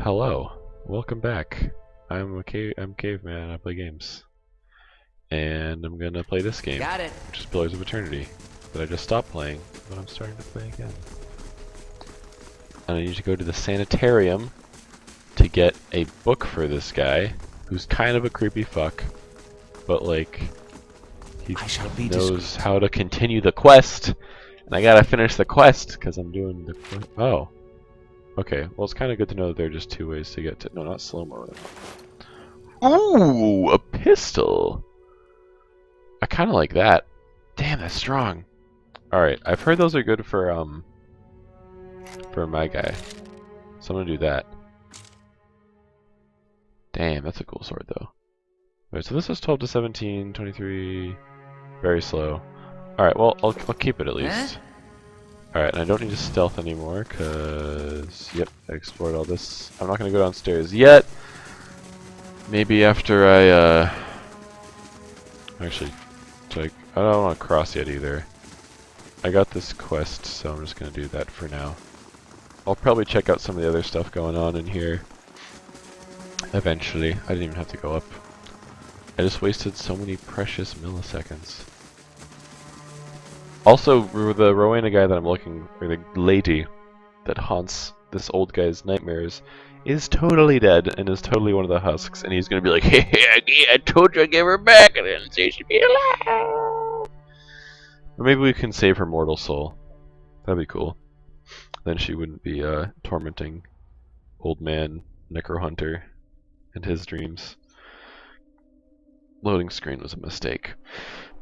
Hello, welcome back. I'm Caveman. I play games, and I'm gonna play this game, Got it. which is Pillars of Eternity, that I just stopped playing, but I'm starting to play again. And I need to go to the Sanitarium to get a book for this guy, who's kind of a creepy fuck, but like he knows how to continue the quest, and I gotta finish the quest because I'm doing the quest. Oh. Okay, well it's kind of good to know that there are just two ways to get to... No, not slow-mo. Ooh, a pistol! I kind of like that. Damn, that's strong. Alright, I've heard those are good for my guy. So I'm gonna do that. Damn, that's a cool sword though. Alright, so this is 12 to 17, 23... Very slow. Alright, well, I'll keep it at least. Alright, and I don't need to stealth anymore, because... Yep, I explored all this. I'm not going to go downstairs yet. Maybe after I, Actually, I don't want to cross yet either. I got this quest, so I'm just going to do that for now. I'll probably check out some of the other stuff going on in here. Eventually. I didn't even have to go up. I just wasted so many precious milliseconds. Also, the Rowena guy that I'm looking, or the lady that haunts this old guy's nightmares, is totally dead and is totally one of the husks, and he's gonna be like, hey, I told you I'd give her back, and then say she'd be alive. Or maybe we can save her mortal soul. That'd be cool. Then she wouldn't be tormenting old man Necrohunter and his dreams. Loading screen was a mistake.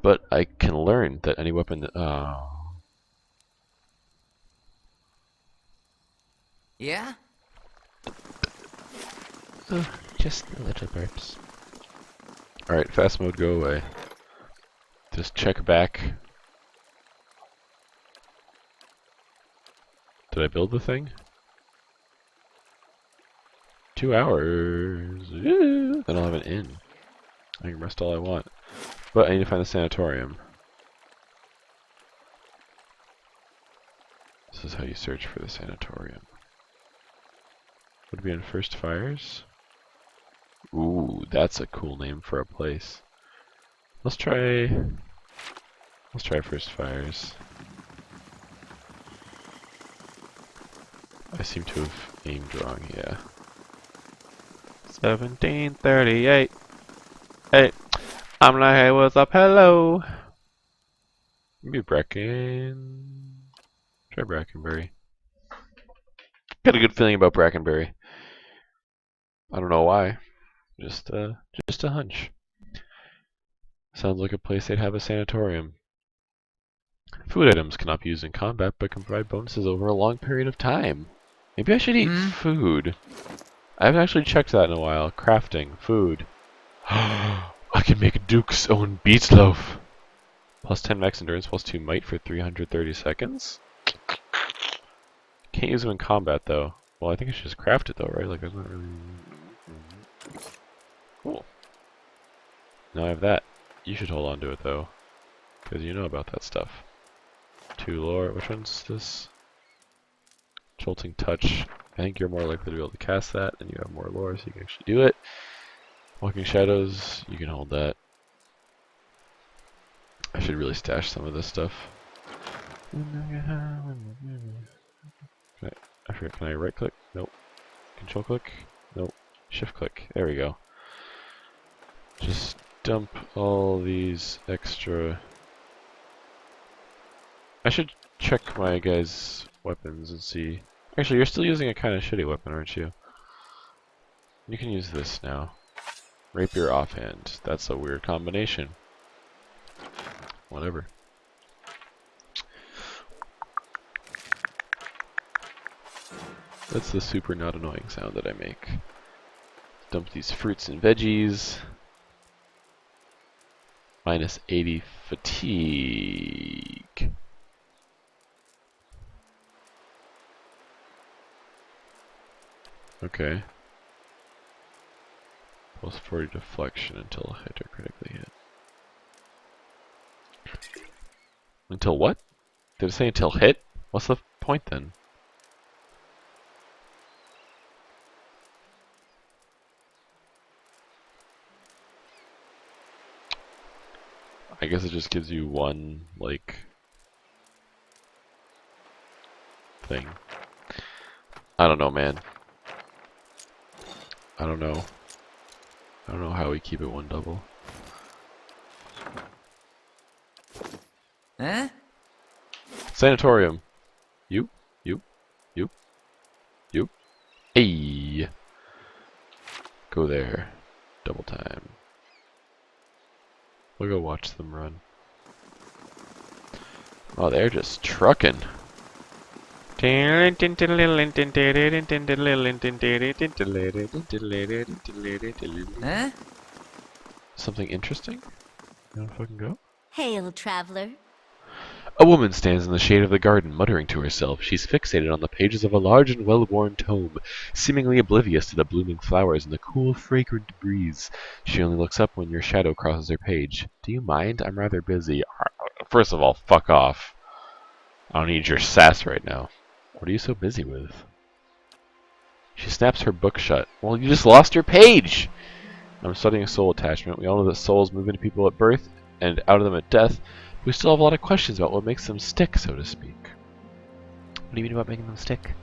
But I can learn that any weapon... Yeah? Oh, just a little burps. Alright, fast mode, go away. Just check back. Did I build the thing? 2 hours. Then I'll have an inn. I can rest all I want. But I need to find the Sanatorium. This is how you search for the Sanatorium. Would it be in First Fires? Ooh, that's a cool name for a place. Let's try First Fires. I seem to have aimed wrong, yeah. 1738. Hey, I'm like, hey, what's up, hello? Maybe Bracken. Try Brackenberry. Got a good feeling about Brackenberry. I don't know why. Just a hunch. Sounds like a place they'd have a sanatorium. Food items cannot be used in combat, but can provide bonuses over a long period of time. Maybe I should eat food. I haven't actually checked that in a while. Crafting, food. I can make Duke's own beets loaf. Plus 10 max endurance, plus 2 might for 330 seconds. Can't use them in combat though. Well, I think I should just craft it though, right? Like, that's not really... Cool. Now I have that. You should hold on to it though, because you know about that stuff. 2 lore. Which one's this? Jolting touch. I think you're more likely to be able to cast that, and you have more lore, so you can actually do it. Walking shadows. You can hold that. I should really stash some of this stuff. I forget. Can I right click? Nope. Control click? Nope. Shift click. There we go. Just dump all these extra... I should check my guy's weapons and see... Actually, you're still using a kind of shitty weapon, aren't you? You can use this now. Rapier offhand. That's a weird combination. Whatever. That's the super not annoying sound that I make. Dump these fruits and veggies. Minus 80 fatigue. Okay. Plus 40 deflection until hit or critically hit. Until what? Did it say until hit? What's the point then? I guess it just gives you one, like, thing. I don't know, man. I don't know. I don't know how we keep it one double. Huh? Sanatorium. You. Hey! Go there. Double time. We'll go watch them run. Oh, they're just trucking. Huh? Something interesting? You wanna fucking go? Hail, traveler. A woman stands in the shade of the garden, muttering to herself. She's fixated on the pages of a large and well-worn tome, seemingly oblivious to the blooming flowers and the cool, fragrant breeze. She only looks up when your shadow crosses her page. Do you mind? I'm rather busy. First of all, fuck off. I don't need your sass right now. What are you so busy with? She snaps her book shut. Well, you just lost your page! I'm studying soul attachment. We all know that souls move into people at birth and out of them at death. We still have a lot of questions about what makes them stick, so to speak. What do you mean about making them stick?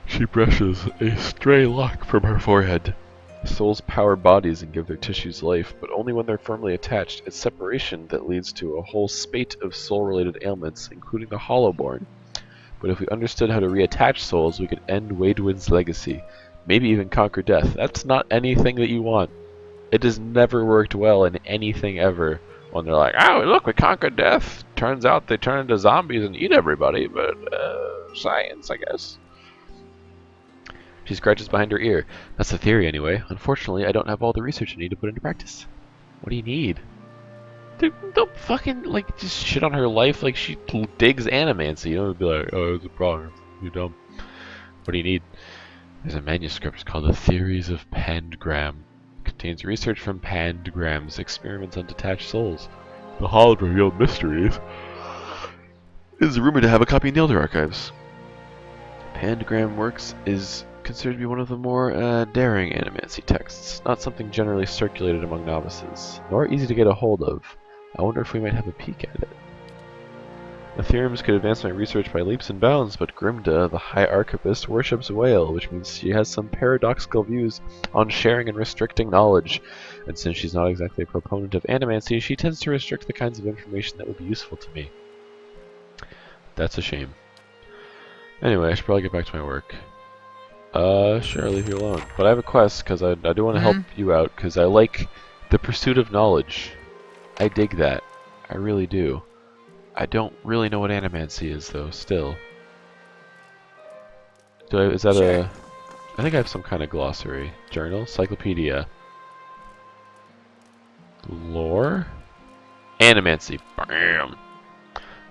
She brushes a stray lock from her forehead. Souls power bodies and give their tissues life, but only when they're firmly attached. It's separation that leads to a whole spate of soul-related ailments, including the Hollowborn. But if we understood how to reattach souls, we could end Wadewood's legacy. Maybe even conquer death. That's not anything that you want. It has never worked well in anything ever. When they're like, oh, look, we conquered death. Turns out they turn into zombies and eat everybody, but, science, I guess. She scratches behind her ear. That's the theory, anyway. Unfortunately, I don't have all the research I need to put into practice. What do you need? Don't fucking, like, just shit on her life like she digs animancy. You know, be like, oh, it's a problem. You're dumb. What do you need? There's a manuscript called The Theories of Pangram. It contains research from Pandgram's experiments on detached souls. The Hall of Revealed Mysteries is rumored to have a copy in the Elder Archives. Pangram Works is considered to be one of the more daring animancy texts, not something generally circulated among novices, nor easy to get a hold of. I wonder if we might have a peek at it. The theorems could advance my research by leaps and bounds, but Grimda, the High Archivist, worships Whale, which means she has some paradoxical views on sharing and restricting knowledge. And since she's not exactly a proponent of animancy, she tends to restrict the kinds of information that would be useful to me. That's a shame. Anyway, I should probably get back to my work. Sure, I'll leave you alone. But I have a quest, because I do want to help you out, because I like the pursuit of knowledge. I dig that. I really do. I don't really know what animancy is, though, still. Is that Sure. I think I have some kind of glossary. Journal? Cyclopedia. Lore? Animancy. Bam!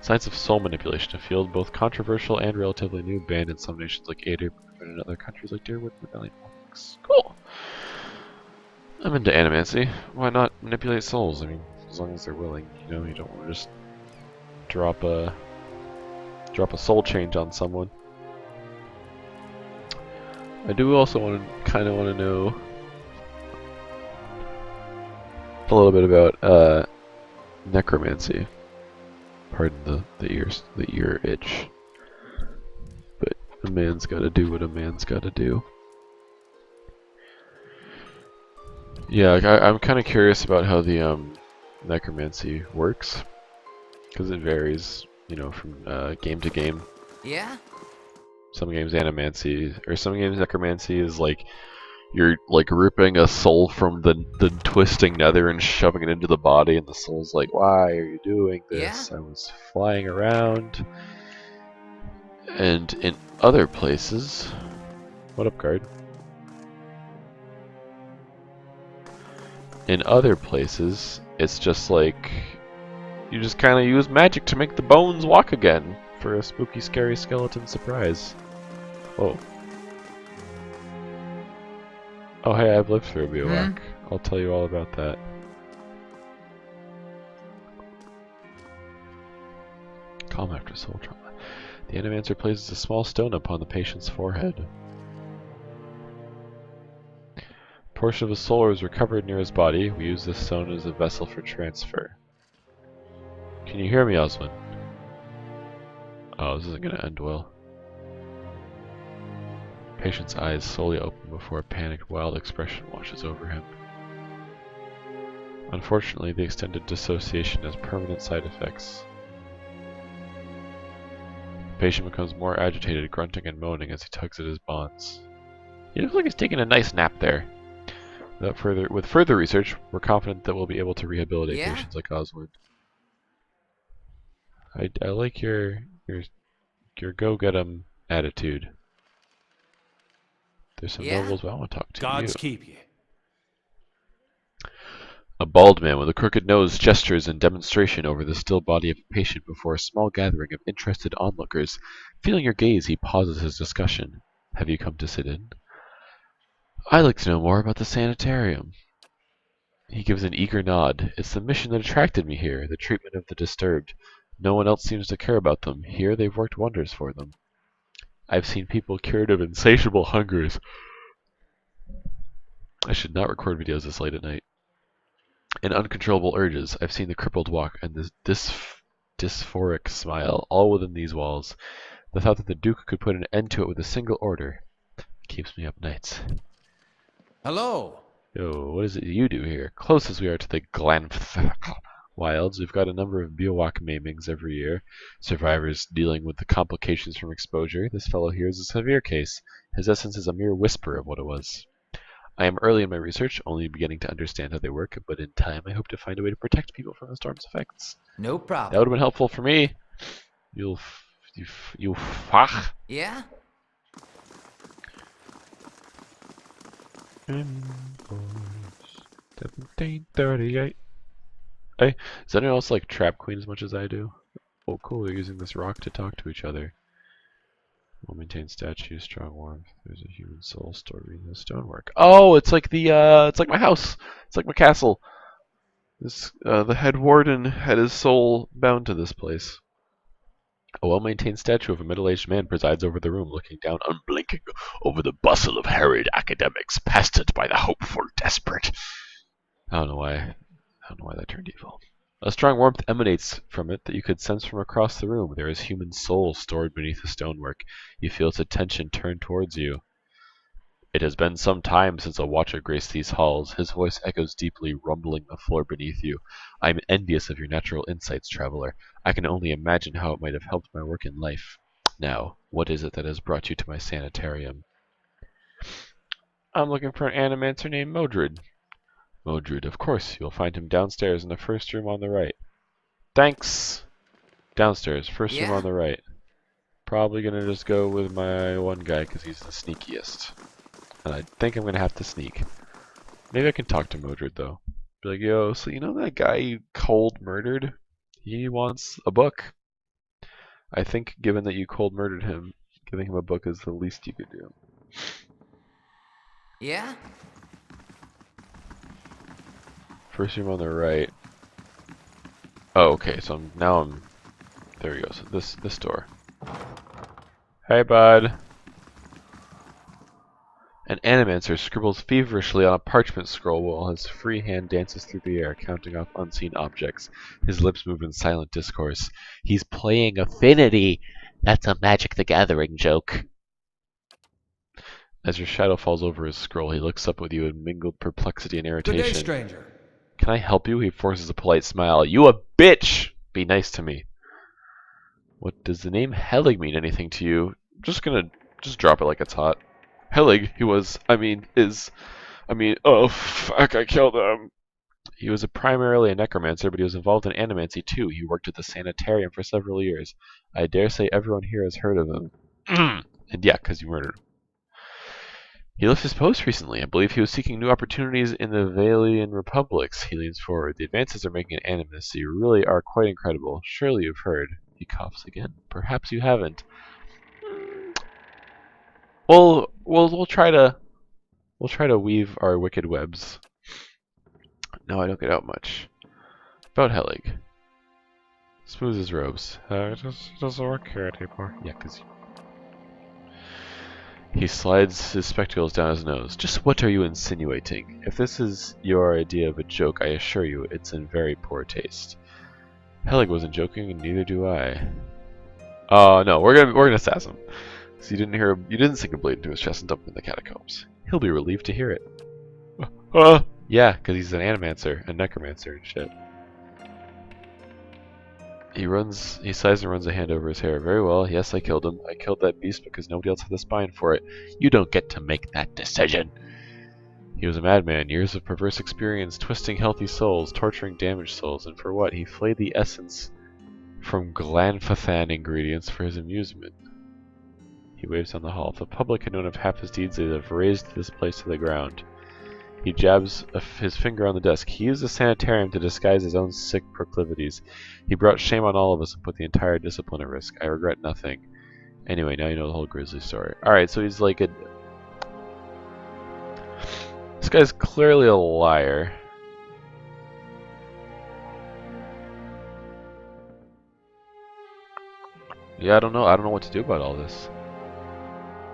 Science of soul manipulation, a field both controversial and relatively new, banned in some nations like Ada, but in other countries like Deerwood, Rebellion, Politics. Cool! I'm into animancy. Why not manipulate souls? I mean, as long as they're willing. You know, you don't want to just drop a soul change on someone. I do also kind of want to know a little bit about necromancy. Pardon the ear itch. But a man's got to do what a man's got to do. Yeah, I'm kind of curious about how the necromancy works, because it varies, you know, from game to game. Yeah? Some games animancy, or some games necromancy is like you're like ripping a soul from the twisting nether and shoving it into the body, and the soul's like, "Why are you doing this? Yeah? I was flying around." And in other places, what up, guard? In other places, it's just like you just kind of use magic to make the bones walk again for a spooky, scary skeleton surprise. Oh. Oh, hey, I've lived through a bivouac. I'll tell you all about that. Calm after soul trauma. The Animancer places a small stone upon the patient's forehead. portion of his soul was recovered near his body. We use this stone as a vessel for transfer. Can you hear me, Oswin? Oh, this isn't going to end well. Patient's eyes slowly open before a panicked, wild expression washes over him. Unfortunately, the extended dissociation has permanent side effects. The patient becomes more agitated, grunting and moaning as he tugs at his bonds. He looks like he's taking a nice nap there. With further research, we're confident that we'll be able to rehabilitate Yeah? patients like Oswald. I like your go-get-em attitude. There's some Yeah? nobles, but I want to talk to you. Gods keep you. A bald man with a crooked nose gestures in demonstration over the still body of a patient before a small gathering of interested onlookers. Feeling your gaze, he pauses his discussion. Have you come to sit in? I'd like to know more about the Sanitarium. He gives an eager nod. It's the mission that attracted me here, the treatment of the disturbed. No one else seems to care about them. Here they've worked wonders for them. I've seen people cured of insatiable hungers. I should not record videos this late at night. And uncontrollable urges. I've seen the crippled walk and the dysphoric smile, all within these walls. The thought that the Duke could put an end to it with a single order keeps me up nights. Hello. Yo, what is it you do here? Close as we are to the Glanth wilds, we've got a number of bivouac maimings every year. Survivors dealing with the complications from exposure. This fellow here is a severe case. His essence is a mere whisper of what it was. I am early in my research, only beginning to understand how they work, but in time I hope to find a way to protect people from the storm's effects. No That would problem. have been helpful for me. You fuck. Yeah? Invoice 1738. Hey, does anyone else like Trap Queen as much as I do? Oh, cool, they're using this rock to talk to each other. Will maintain statues, strong warmth. There's a human soul stored in the stonework. Oh, it's like it's like my house. It's like my castle. The head warden had his soul bound to this place. A well-maintained statue of a middle-aged man presides over the room, looking down unblinking over the bustle of harried academics, pestered by the hopeful desperate. I don't know why that turned evil. A strong warmth emanates from it that you could sense from across the room. There is human soul stored beneath the stonework. You feel its attention turned towards you. It has been some time since a watcher graced these halls. His voice echoes deeply, rumbling the floor beneath you. I am envious of your natural insights, traveler. I can only imagine how it might have helped my work in life. Now, what is it that has brought you to my sanitarium? I'm looking for an animancer named Modred. Modred, of course. You'll find him downstairs in the first room on the right. Thanks! Downstairs, first room Yeah? on the right. Probably gonna just go with my one guy because he's the sneakiest. And I think I'm gonna have to sneak. Maybe I can talk to Modred though. Be like, yo, so you know that guy you cold murdered? He wants a book. I think given that you cold murdered him, giving him a book is the least you could do. Yeah? First room on the right. Oh, okay, so now I'm there we go. So this door. Hey bud. An animancer scribbles feverishly on a parchment scroll while his free hand dances through the air, counting off unseen objects. His lips move in silent discourse. He's playing Affinity! That's a Magic the Gathering joke. As your shadow falls over his scroll, he looks up with you in mingled perplexity and Good day, irritation. stranger. Can I help you? He forces a polite smile. You a bitch! Be nice to me. What does the name Helig mean anything to you? Just drop it like it's hot. Helig, oh fuck, I killed him. He was primarily a necromancer, but he was involved in animancy too. He worked at the Sanitarium for several years. I dare say everyone here has heard of him. And yeah, because you murdered him. He left his post recently. I believe he was seeking new opportunities in the Valian Republics. He leans forward. The advances they're making in animacy really are quite incredible. Surely you've heard. He coughs again. Perhaps you haven't. We'll try to weave our wicked webs. No, I don't get out much. About Helig. Smooths his robes. It doesn't work here anymore. Yeah, because He slides his spectacles down his nose. Just what are you insinuating? If this is your idea of a joke, I assure you it's in very poor taste. Helig wasn't joking, and neither do I. No, we're gonna sass him. So you didn't sink a blade into his chest and dump him in the catacombs. He'll be relieved to hear it. Yeah, because he's an animancer, a necromancer and shit. He sighs and runs a hand over his hair. Very well, yes, I killed him. I killed that beast because nobody else had the spine for it. You don't get to make that decision. He was a madman, years of perverse experience, twisting healthy souls, torturing damaged souls, and for what? He flayed the essence from Glanfathan ingredients for his amusement. He waves down the hall. If the public had known of half his deeds, they'd have razed this place to the ground. He jabs his finger on the desk. He used the Sanitarium to disguise his own sick proclivities. He brought shame on all of us and put the entire discipline at risk. I regret nothing. Anyway, now you know the whole grisly story. Alright, so he's like a... This guy's clearly a liar. Yeah, I don't know. I don't know what to do about all this.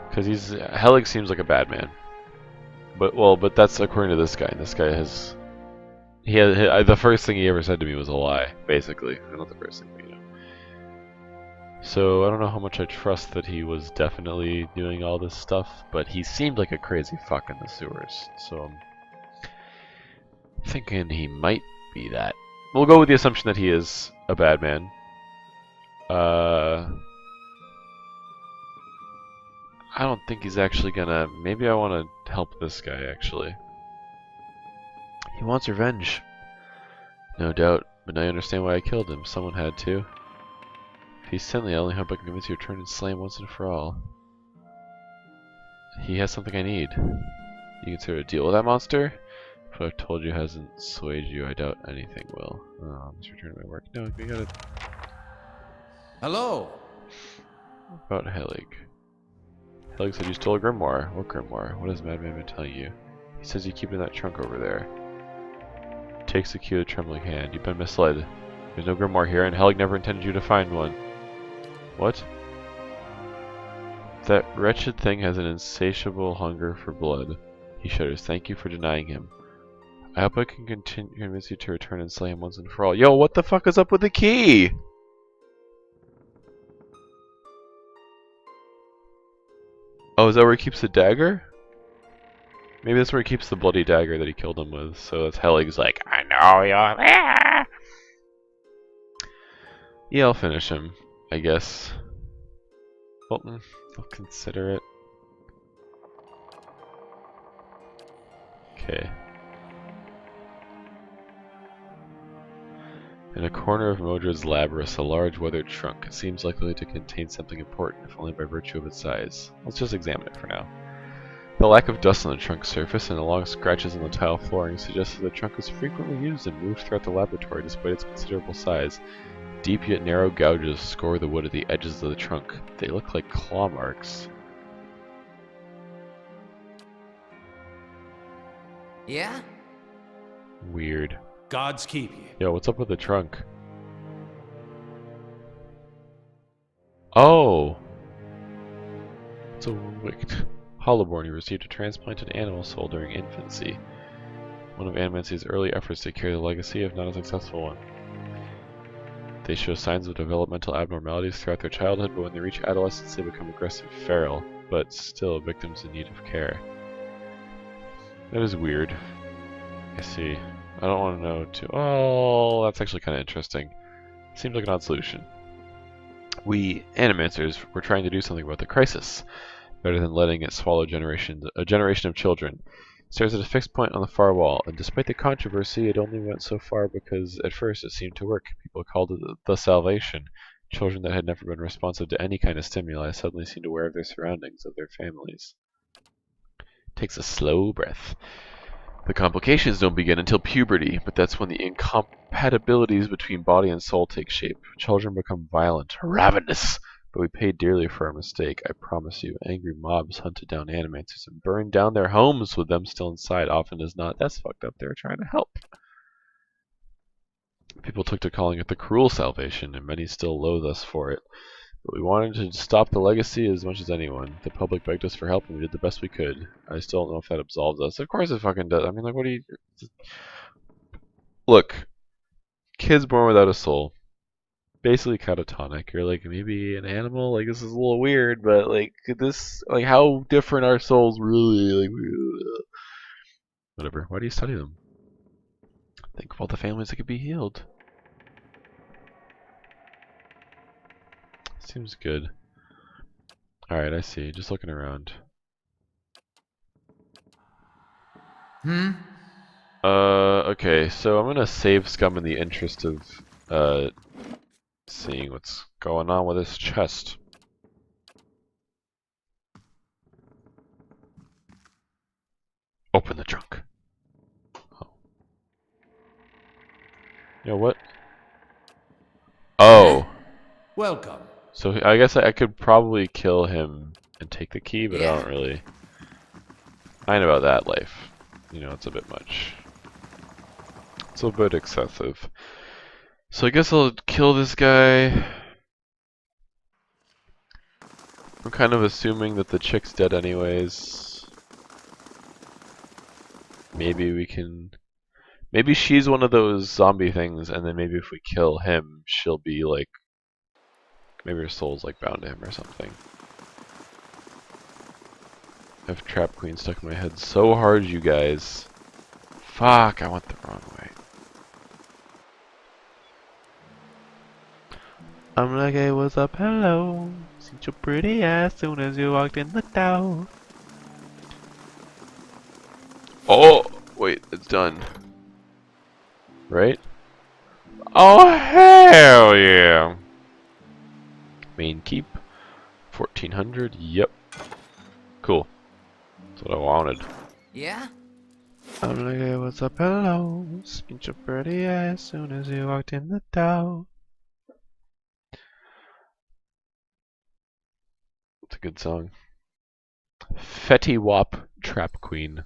Because Helig seems like a bad man. But that's according to this guy. This guy has... the first thing he ever said to me was a lie, basically. Not the first thing, but you know. So I don't know how much I trust that he was definitely doing all this stuff, but he seemed like a crazy fuck in the sewers. So I'm thinking he might be that. We'll go with the assumption that he is a bad man. I don't think he's actually gonna... Maybe I want to help this guy, actually. He wants revenge. No doubt, but now you understand why I killed him. Someone had to. If he's sent me, I only hope I can convince you to return and slay him once and for all. He has something I need. You consider a deal with that monster? If what I've told you hasn't swayed you, I doubt anything will. Oh, let's return to my work. No, we gotta... Hello. About Helig. Helig said you stole a grimoire. What grimoire? What has Madman been telling you? He says you keep it in that trunk over there. Takes the key with a trembling hand. You've been misled. There's no grimoire here, and Helig never intended you to find one. What? That wretched thing has an insatiable hunger for blood. He shudders. Thank you for denying him. I hope I can convince you to return and slay him once and for all. Yo, what the fuck is up with the key? Oh, is that where he keeps the dagger? Maybe that's where he keeps the bloody dagger that he killed him with. So that's Helig's like, I know you're there. Yeah, I'll finish him, I guess. Well, I'll consider it. Okay. In a corner of Modred's lab rests a large weathered trunk. It seems likely to contain something important, if only by virtue of its size. Let's just examine it for now. The lack of dust on the trunk's surface and the long scratches on the tile flooring suggests that the trunk is frequently used and moved throughout the laboratory despite its considerable size. Deep yet narrow gouges score the wood at the edges of the trunk. They look like claw marks. Yeah? Weird. Gods keep you. Yo, what's up with the trunk? Oh! It's a wicked. Hollowborn, he received a transplanted animal soul during infancy. One of Animancy's early efforts to carry the legacy, if not a successful one. They show signs of developmental abnormalities throughout their childhood, but when they reach adolescence they become aggressive, feral, but still victims in need of care. That is weird. I see. I don't want to know too... Oh, that's actually kind of interesting. Seems like an odd solution. We, Animancers, were trying to do something about the crisis, better than letting it swallow a generation of children. It stares at a fixed point on the far wall, and despite the controversy, it only went so far because at first it seemed to work. People called it the salvation. Children that had never been responsive to any kind of stimuli suddenly seemed aware of their surroundings, of their families. Takes a slow breath. The complications don't begin until puberty, but that's when the incompatibilities between body and soul take shape. Children become violent, ravenous, but we paid dearly for our mistake, I promise you. Angry mobs hunted down Animancers and burned down their homes with them still inside, often as not. That's fucked up, they were trying to help. People took to calling it the cruel salvation, and many still loathe us for it. But we wanted to stop the legacy as much as anyone. The public begged us for help, and we did the best we could. I still don't know if that absolves us. Of course it fucking does. I mean, like, what do you... Look, kids born without a soul. Basically catatonic. You're like, maybe an animal? Like, this is a little weird, but, like, this... Like, how different are souls really? Like, whatever. Why do you study them? Think of all the families that could be healed. Seems good. Alright, I see. Just looking around. Okay, so I'm gonna save scum in the interest of, seeing what's going on with this chest. Open the trunk. Oh. You know what? Oh! Welcome. So I guess I could probably kill him and take the key, but I don't really... I know about that life. You know, it's a bit much. It's a bit excessive. So I guess I'll kill this guy. I'm kind of assuming that the chick's dead anyways. Maybe we can... Maybe she's one of those zombie things, and then maybe if we kill him, she'll be like... Maybe her soul's like bound to him or something. I have Trap Queen stuck in my head so hard, you guys. Fuck, I went the wrong way. I'm like, hey, what's up, hello? Seen your pretty ass soon as you walked in the door. Oh, wait, it's done. Right? Oh, hell yeah! Main keep. 1400, yep. Cool. That's what I wanted. Yeah? I'm like, hey, what's up, hello? Seen your pretty ass soon as you walked in the door. It's a good song. Fetty Wap Trap Queen.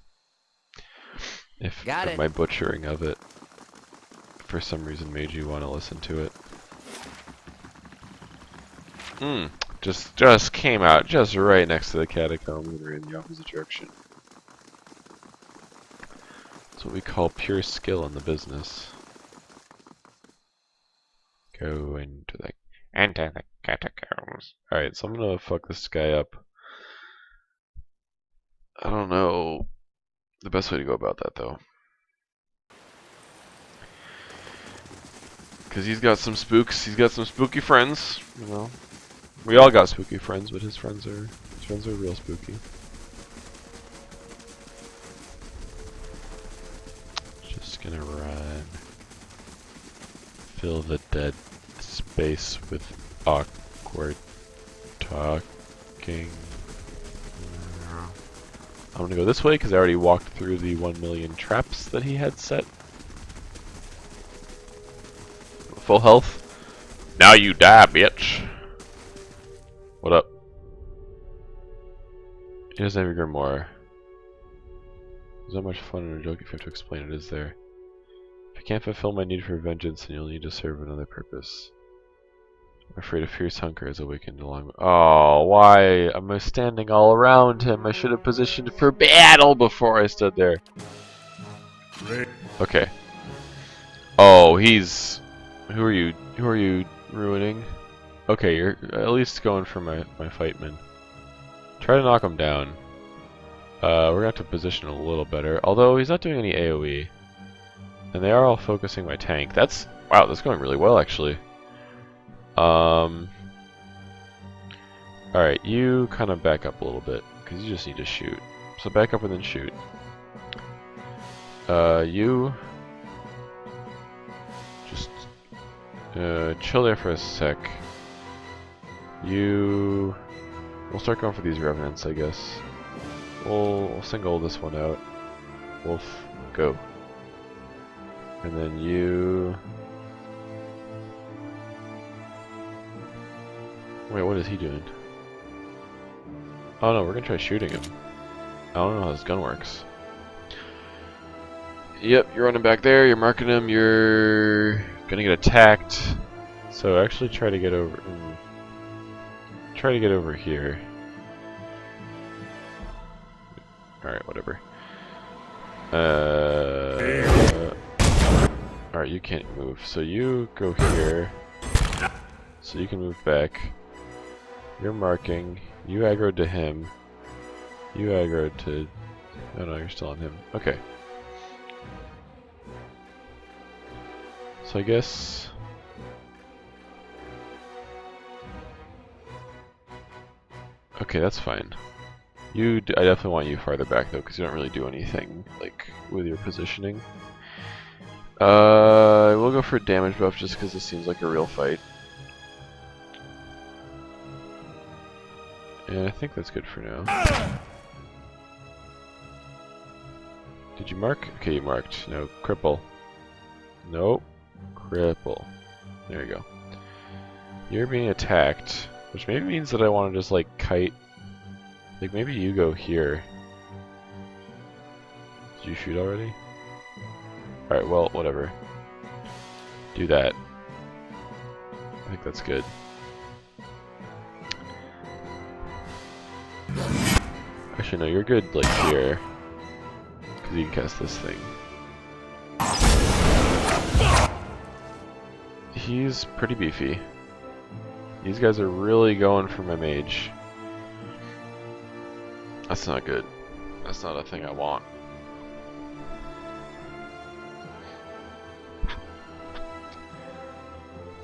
If Got it. my butchering of it for some reason made you want to listen to it. Just came out just right next to the catacombs and we're in the opposite direction. That's what we call pure skill in the business. Go into the catacombs. Alright, so I'm gonna fuck this guy up. I don't know the best way to go about that though. Cause he's got some spooks, he's got some spooky friends, you know. We all got spooky friends, but his friends are real spooky. Just gonna run. Fill the dead space with awkward talking. I'm gonna go this way because I already walked through the 1 million traps that he had set. Full health. Now you die, bitch. What up? He doesn't have a grimoire. There's not much fun in a joke if you have to explain it, is there? If I can't fulfill my need for vengeance, then you'll need to serve another purpose. I'm afraid a fierce hunger has awakened along. Oh, why am I standing all around him? I should have positioned for battle before I stood there. Okay. Oh, he's... Who are you? Who are you ruining? Okay, you're at least going for my fightman. Try to knock him down. We're gonna have to position a little better. Although he's not doing any AoE. And they are all focusing my tank. That's... Wow, that's going really well actually. Alright, you kind of back up a little bit. Because you just need to shoot. So back up and then shoot. You... Just... chill there for a sec. You... We'll start going for these revenants, I guess. We'll single this one out. Wolf, go. And then you... Wait, what is he doing? Oh no, we're gonna try shooting him. I don't know how this gun works. Yep, you're running back there, you're marking him, you're gonna get attacked. So actually try to get over... try to get over here. Alright, whatever. Alright, you can't move. So you go here. So you can move back. You're marking. You aggroed to him. You aggroed to... Oh no, you're still on him. Okay. So I guess... Okay, that's fine. I definitely want you farther back though, because you don't really do anything like with your positioning. We'll go for damage buff just because this seems like a real fight. And I think that's good for now. Did you mark? Okay, you marked. No, cripple. Nope. Cripple. There you go. You're being attacked, which maybe means that I want to just like kite. Like maybe you go here. Did you shoot already? Alright, well, whatever. Do that. I think that's good. Actually, no, you're good like here. Because you can cast this thing. He's pretty beefy. These guys are really going for my mage. That's not good. That's not a thing I want.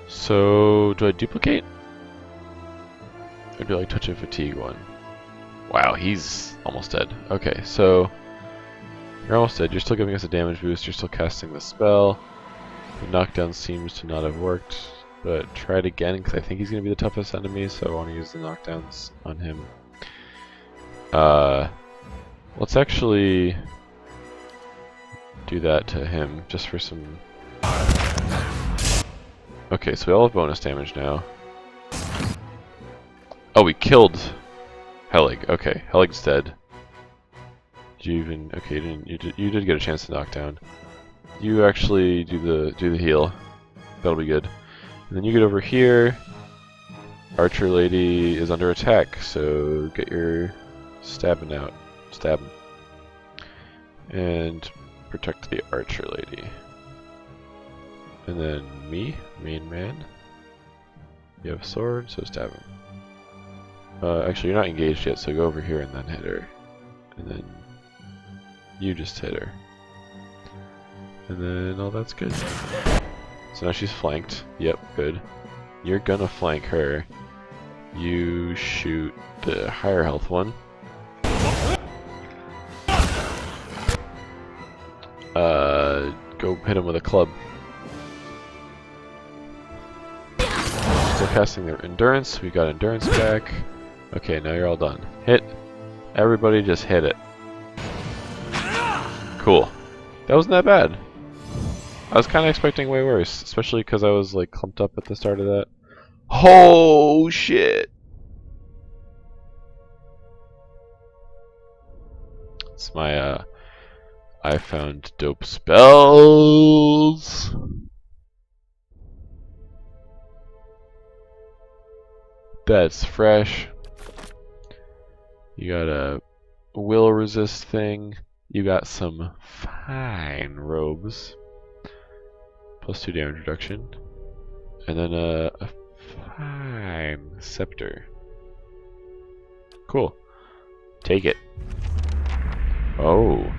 So, do I duplicate? Or do I touch and fatigue one? Wow, he's almost dead. Okay, so you're almost dead. You're still giving us a damage boost. You're still casting the spell. The knockdown seems to not have worked, but try it again because I think he's going to be the toughest enemy, so I want to use the knockdowns on him. Let's actually do that to him just for some... Okay, so we all have bonus damage now. Oh, we killed Helig. Okay, Helig's dead. Did you even... Okay, you did get a chance to knock down. You actually do the heal. That'll be good. And then you get over here. Archer lady is under attack, so get your stabbing out. Stab him. And protect the archer lady. And then me, main man. You have a sword, so stab him. Actually, you're not engaged yet, so go over here and then hit her. And then you just hit her. And then all that's good. So now she's flanked. Yep, good. You're gonna flank her. You shoot the higher health one. Go hit him with a club. Still casting their endurance. We got endurance back. Okay, now you're all done. Hit. Everybody just hit it. Cool. That wasn't that bad. I was kind of expecting way worse, especially because I was like clumped up at the start of that. Oh shit! It's my I found dope spells. That's fresh. You got a will resist thing. You got some fine robes. +2 damage reduction. And then a fine scepter. Cool. Take it. Oh.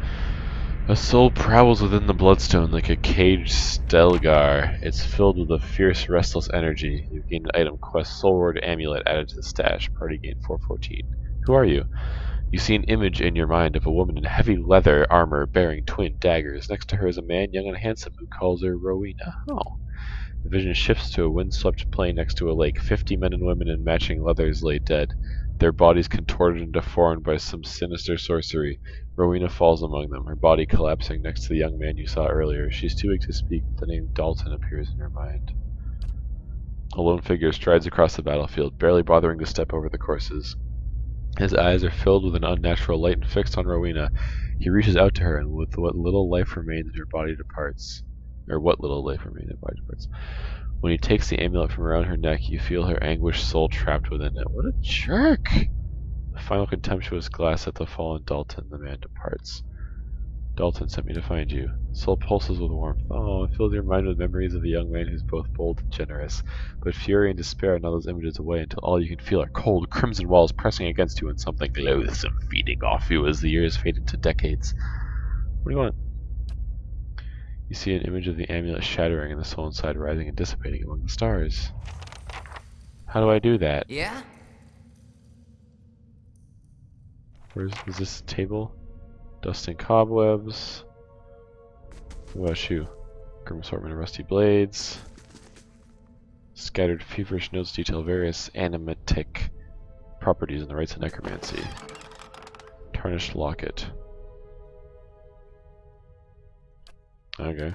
A soul prowls within the bloodstone like a caged stelgar. It's filled with a fierce, restless energy. You've gained an item quest Soulward Amulet added to the stash. Party gain 414. Who are you? You see an image in your mind of a woman in heavy leather armor bearing twin daggers. Next to her is a man, young and handsome, who calls her Rowena. Oh. The vision shifts to a windswept plain next to a lake. 50 men and women in matching leathers lay dead, their bodies contorted and deformed by some sinister sorcery. Rowena falls among them, her body collapsing next to the young man you saw earlier. She's too weak to speak, but the name Dalton appears in her mind. A lone figure strides across the battlefield, barely bothering to step over the corpses. His eyes are filled with an unnatural light and fixed on Rowena. He reaches out to her, and with what little life remains in her body departs. Or what little life remains in her body departs. When he takes the amulet from around her neck, you feel her anguished soul trapped within it. What a jerk! The final contemptuous glance at the fallen Dalton, the man departs. Dalton sent me to find you. Soul pulses with warmth. Oh, it fills your mind with memories of a young man who's both bold and generous. But fury and despair gnaw those images away until all you can feel are cold, crimson walls pressing against you and something loathsome feeding off you as the years fade into decades. What do you want? You see an image of the amulet shattering and the soul inside rising and dissipating among the stars. How do I do that? Yeah? Is this table? Dust and cobwebs. What about you? Grim assortment of rusty blades. Scattered feverish notes detail various animatic properties and the rites of necromancy. Tarnished locket. Okay.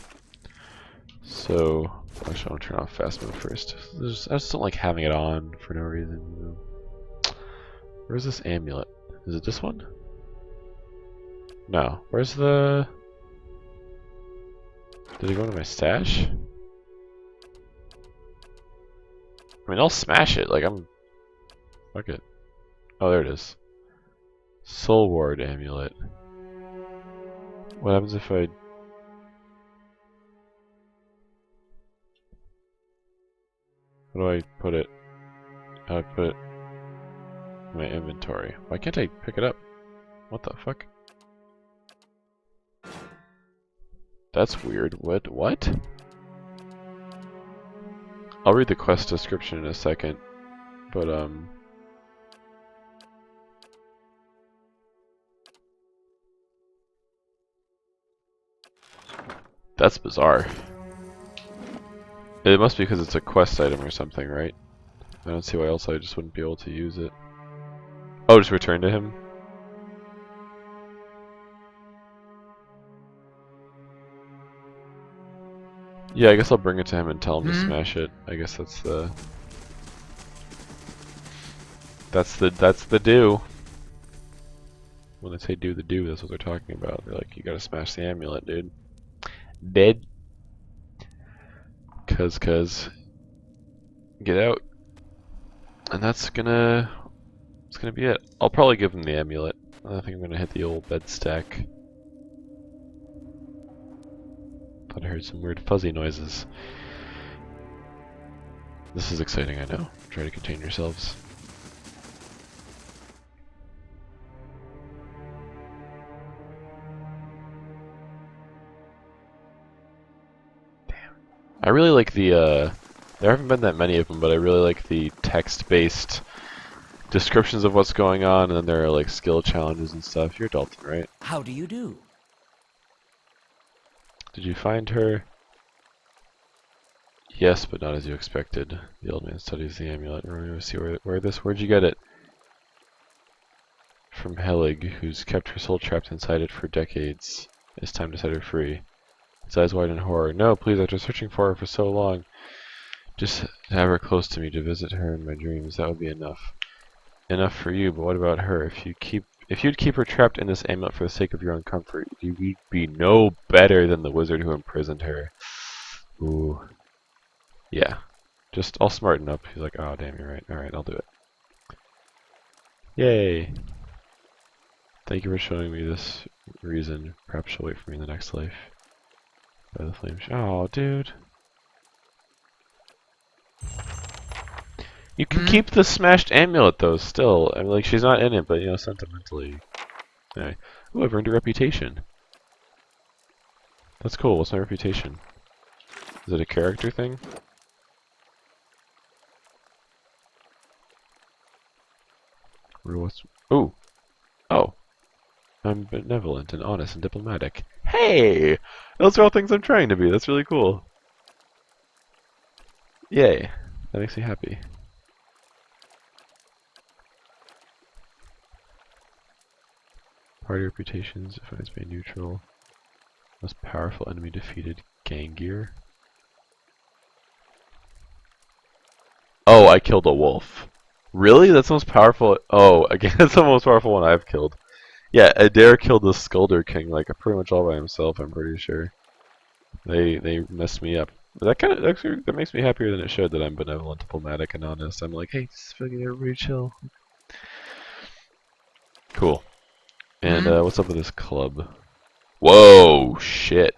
So, actually I want to turn off fast mode first. I just don't like having it on for no reason. You know. Where's this amulet? Is it this one? No. Where's the... Did it go into my stash? I mean, I'll smash it. Like, fuck it. Oh, there it is. Soul Ward Amulet. What happens if I... How do I put it? How do I put it in my inventory? Why can't I pick it up? What the fuck? That's weird. What? I'll read the quest description in a second, but that's bizarre. It must be because it's a quest item or something, right? I don't see why else I just wouldn't be able to use it. Oh, just return to him? Yeah, I guess I'll bring it to him and tell him to smash it. I guess that's the... That's the do. When they say do the do, that's what they're talking about. They're like, you gotta smash the amulet, dude. Dead. Cuz. Get out. And that's gonna be it. I'll probably give him the amulet. I think I'm gonna hit the old bed stack. Thought I heard some weird fuzzy noises. This is exciting, I know. Try to contain yourselves. Damn. I really like the, there haven't been that many of them, but I really like the text-based descriptions of what's going on, and then there are like skill challenges and stuff. You're Dalton, right? How do you do? Did you find her? Yes, but not as you expected. The old man studies the amulet. Romeo, see where'd you get it? From Helig, who's kept her soul trapped inside it for decades. It's time to set her free. His eyes wide in horror. No, please, after searching for her for so long, just have her close to me to visit her in my dreams. That would be enough. Enough for you, but what about her? If you'd keep her trapped in this amulet for the sake of your own comfort, you'd be no better than the wizard who imprisoned her. Ooh. Yeah. I'll smarten up. He's like, oh damn, you're right. Alright, I'll do it. Yay. Thank you for showing me this reason. Perhaps she'll wait for me in the next life. By the flames. Oh, dude. You can keep the smashed amulet though, still. I mean, like, she's not in it, but, you know, sentimentally. Anyway. Ooh, I've earned a reputation. That's cool. What's my reputation? Is it a character thing? Ooh. Oh. I'm benevolent and honest and diplomatic. Hey! Those are all things I'm trying to be. That's really cool. Yay. That makes me happy. Party reputations, defines by neutral. Most powerful enemy defeated, gang gear. Oh, I killed a wolf. Really? That's the most powerful. Oh, again, that's the most powerful one I've killed. Yeah, Adair killed the Skulder King, like, pretty much all by himself, I'm pretty sure. They messed me up. That that makes me happier than it should that I'm benevolent, diplomatic, and honest. I'm like, hey, just fucking everybody chill. Cool. And Hmm? what's up with this club? Whoa, shit.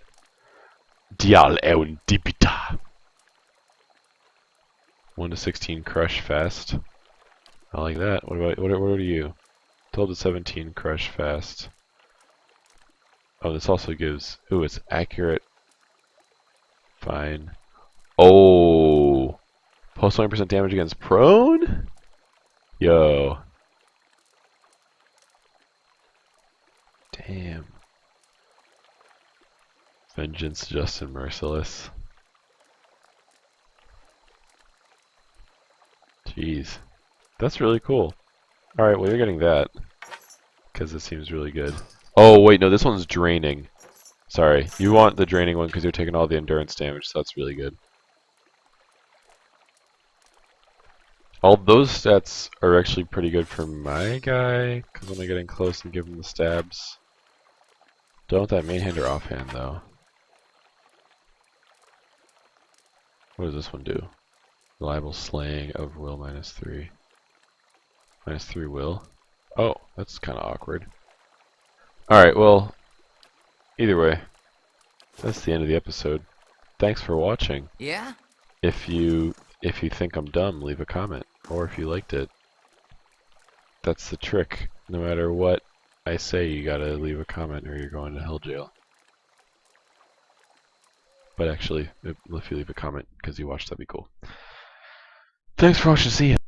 Dial un dibita. 1 to 16 crush fast. I like that. What are you? 12 to 17 crush fast. Oh, this also gives. Ooh, it's accurate. Fine. Oh, plus 20% damage against prone. Yo. Damn. Vengeance, just and merciless. Jeez. That's really cool. Alright, well, you're getting that. Because it seems really good. Oh, wait, no, this one's draining. Sorry. You want the draining one because you're taking all the endurance damage, so that's really good. All those stats are actually pretty good for my guy, because when I get in close and give him the stabs. Don't want that main hand or offhand, though. What does this one do? Reliable slaying of will -3. -3 will. Oh, that's kind of awkward. Alright, well, either way, that's the end of the episode. Thanks for watching. Yeah? If you think I'm dumb, leave a comment. Or if you liked it. That's the trick. No matter what I say, you gotta leave a comment or you're going to hell jail. But actually, if you leave a comment because you watched, that'd be cool. Thanks for watching. See ya.